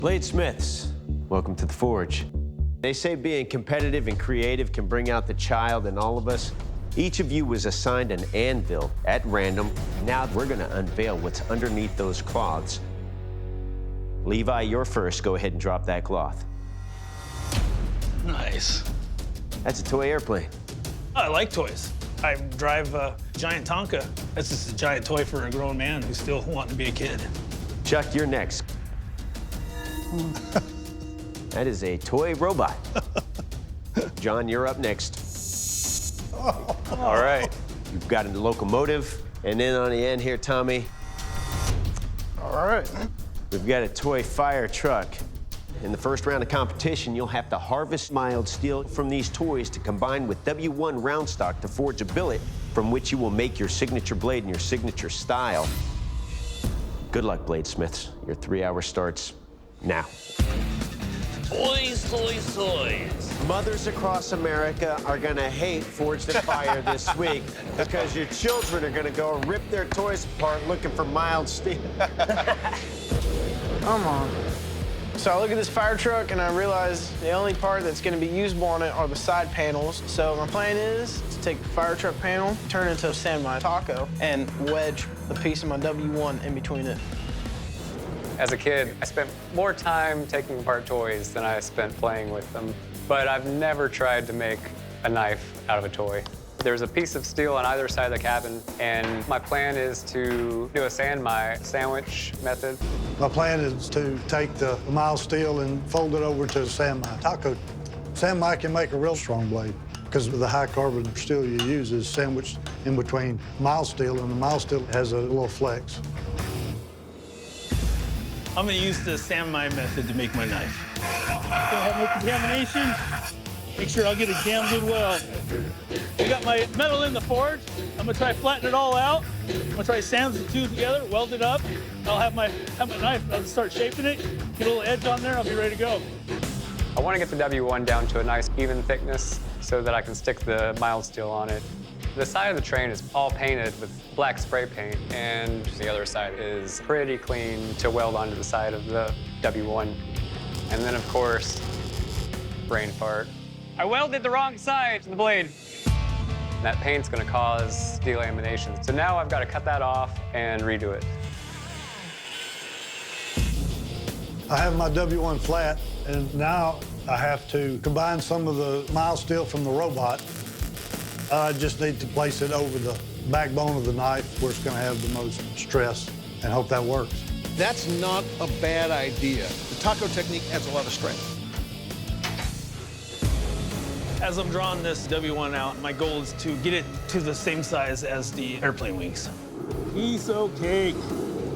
Bladesmiths, welcome to the Forge. They say being competitive and creative can bring out the child in all of us. Each of you was assigned an anvil at random. Now we're gonna unveil what's underneath those cloths. Levi, you're first. Go ahead and drop that cloth. Nice. That's a toy airplane. I like toys. I drive a giant Tonka. That's just a giant toy for a grown man who's still wanting to be a kid. Chuck, you're next. That is a toy robot. John, you're up next. All right. You've got a locomotive. And then on the end here, Tommy, All right. we've got a toy fire truck. In the first round of competition, you'll have to harvest mild steel from these toys to combine with W1 round stock to forge a billet from which you will make your signature blade and your signature style. Good luck, bladesmiths. Your 3 hour starts now. Toys, toys, toys. Mothers across America are gonna hate Forged in Fire this week because your children are gonna go and rip their toys apart looking for mild steel. Come on. So I look at this fire truck and I realize the only part that's gonna be usable on it are the side panels. So my plan is to take the fire truck panel, turn it into a semi taco, and wedge a piece of my W1 in between it. As a kid, I spent more time taking apart toys than I spent playing with them. But I've never tried to make a knife out of a toy. There's a piece of steel on either side of the cabin, and my plan is to do a sandwich method. My plan is to take the mild steel and fold it over to a semi taco. Semi can make a real strong blade because of the high carbon steel you use is sandwiched in between mild steel, and the mild steel has a little flex. I'm gonna use the samurai method to make my knife. Gonna have no contamination. Make sure I'll get a damn good weld. I got my metal in the forge. I'm gonna try flatten it all out. I'm gonna try sand the two together, weld it up. I'll have my knife. I'll start shaping it. Get a little edge on there. I'll be ready to go. I want to get the W1 down to a nice even thickness so that I can stick the mild steel on it. The side of the train is all painted with black spray paint, and the other side is pretty clean to weld onto the side of the W1. And then, of course, brain fart. I welded the wrong side to the blade. That paint's gonna cause delamination. So now I've got to cut that off and redo it. I have my W1 flat, and now I have to combine some of the mild steel from the robot. I just need to place it over the backbone of the knife where it's going to have the most stress and hope that works. That's not a bad idea. The taco technique adds a lot of strength. As I'm drawing this W1 out, my goal is to get it to the same size as the airplane wings. Piece of cake.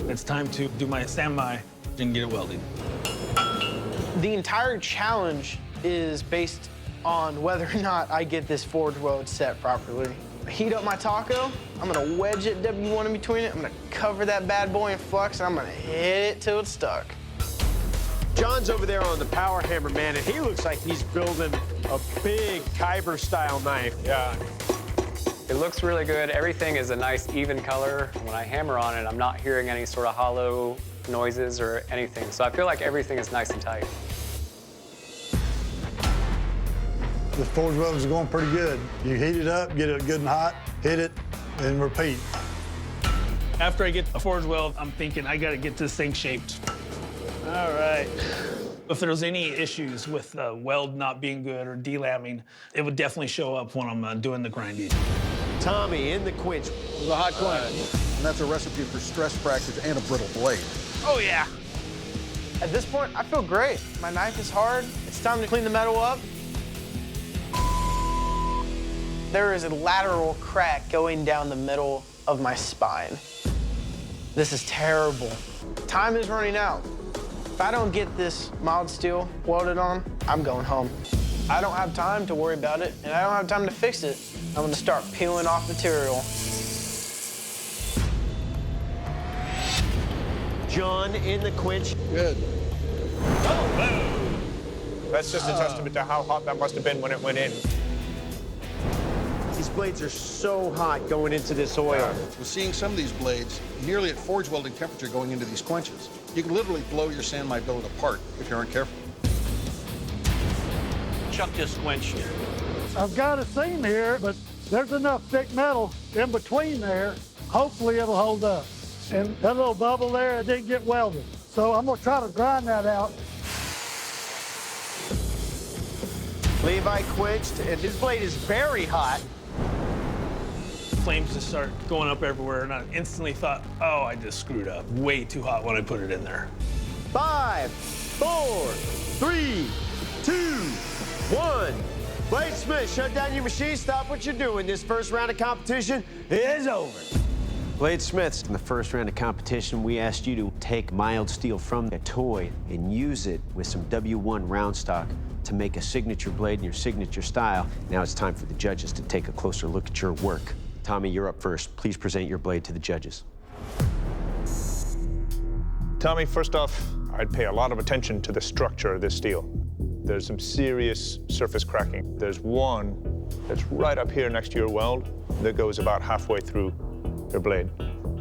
It's time to do my samurai and get it welded. The entire challenge is based on whether or not I get this forge weld set properly. Heat up my taco, I'm gonna wedge it W1 in between it, I'm gonna cover that bad boy in flux, and I'm gonna hit it till it's stuck. John's over there on the power hammer, man, and he looks like he's building a big Kyber-style knife. Yeah. It looks really good. Everything is a nice even color. When I hammer on it, I'm not hearing any sort of hollow noises or anything. So I feel like everything is nice and tight. The forge weld is going pretty good. You heat it up, get it good and hot, hit it, and repeat. After I get a forge weld, I'm thinking I gotta get this thing shaped. All right. If there's any issues with the weld not being good or delamming, it would definitely show up when I'm doing the grinding. Tommy in the quench. With a hot quench. And that's a recipe for stress fractures and a brittle blade. Oh yeah. At this point, I feel great. My knife is hard. It's time to clean the metal up. There is a lateral crack going down the middle of my spine. This is terrible. Time is running out. If I don't get this mild steel welded on, I'm going home. I don't have time to worry about it, and I don't have time to fix it. I'm gonna start peeling off material. John in the quench. Good. That's just a testament to how hot that must have been when it went in. These blades are so hot going into this oil. We're seeing some of these blades nearly at forge welding temperature going into these quenches. You can literally blow your sand mine billet apart if you aren't careful. Chuck just quenched it. I've got a seam here, but there's enough thick metal in between there. Hopefully it'll hold up. And that little bubble there, it didn't get welded. So I'm gonna try to grind that out. Levi quenched, and his blade is very hot. Flames just start going up everywhere, and I instantly thought, oh, I just screwed up. Way too hot when I put it in there. 5, 4, 3, 2, 1. Bladesmiths, shut down your machine. Stop what you're doing. This first round of competition is over. Bladesmiths, in the first round of competition, we asked you to take mild steel from a toy and use it with some W1 round stock to make a signature blade in your signature style. Now it's time for the judges to take a closer look at your work. Tommy, you're up first. Please present your blade to the judges. Tommy, first off, I'd pay a lot of attention to the structure of this steel. There's some serious surface cracking. There's one that's right up here next to your weld that goes about halfway through your blade.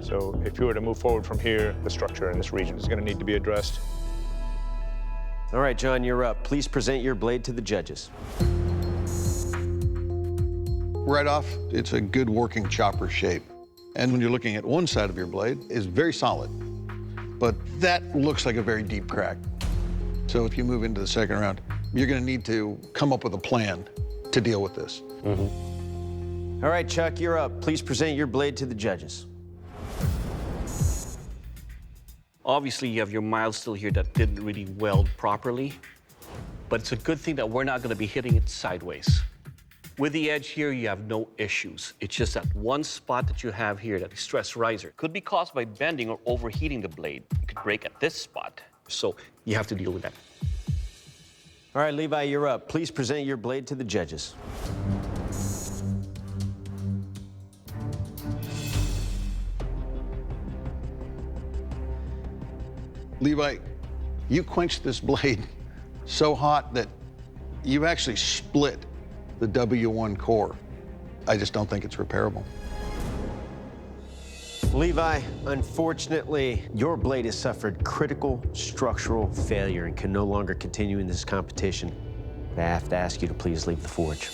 So if you were to move forward from here, the structure in this region is going to need to be addressed. All right, John, you're up. Please present your blade to the judges. Right off, it's a good working chopper shape. And when you're looking at one side of your blade, it's very solid. But that looks like a very deep crack. So if you move into the second round, you're going to need to come up with a plan to deal with this. All right, Chuck, you're up. Please present your blade to the judges. Obviously, you have your mild steel here that didn't really weld properly, but it's a good thing that we're not going to be hitting it sideways. With the edge here, you have no issues. It's just that one spot that you have here, that stress riser, could be caused by bending or overheating the blade. It could break at this spot, so you have to deal with that. All right, Levi, you're up. Please present your blade to the judges. Levi, you quenched this blade so hot that you've actually split the W1 core. I just don't think it's repairable. Levi, unfortunately, your blade has suffered critical structural failure and can no longer continue in this competition. I have to ask you to please leave the forge.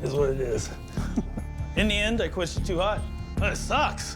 Is what it is. In the end, I quenched it too hot. That sucks.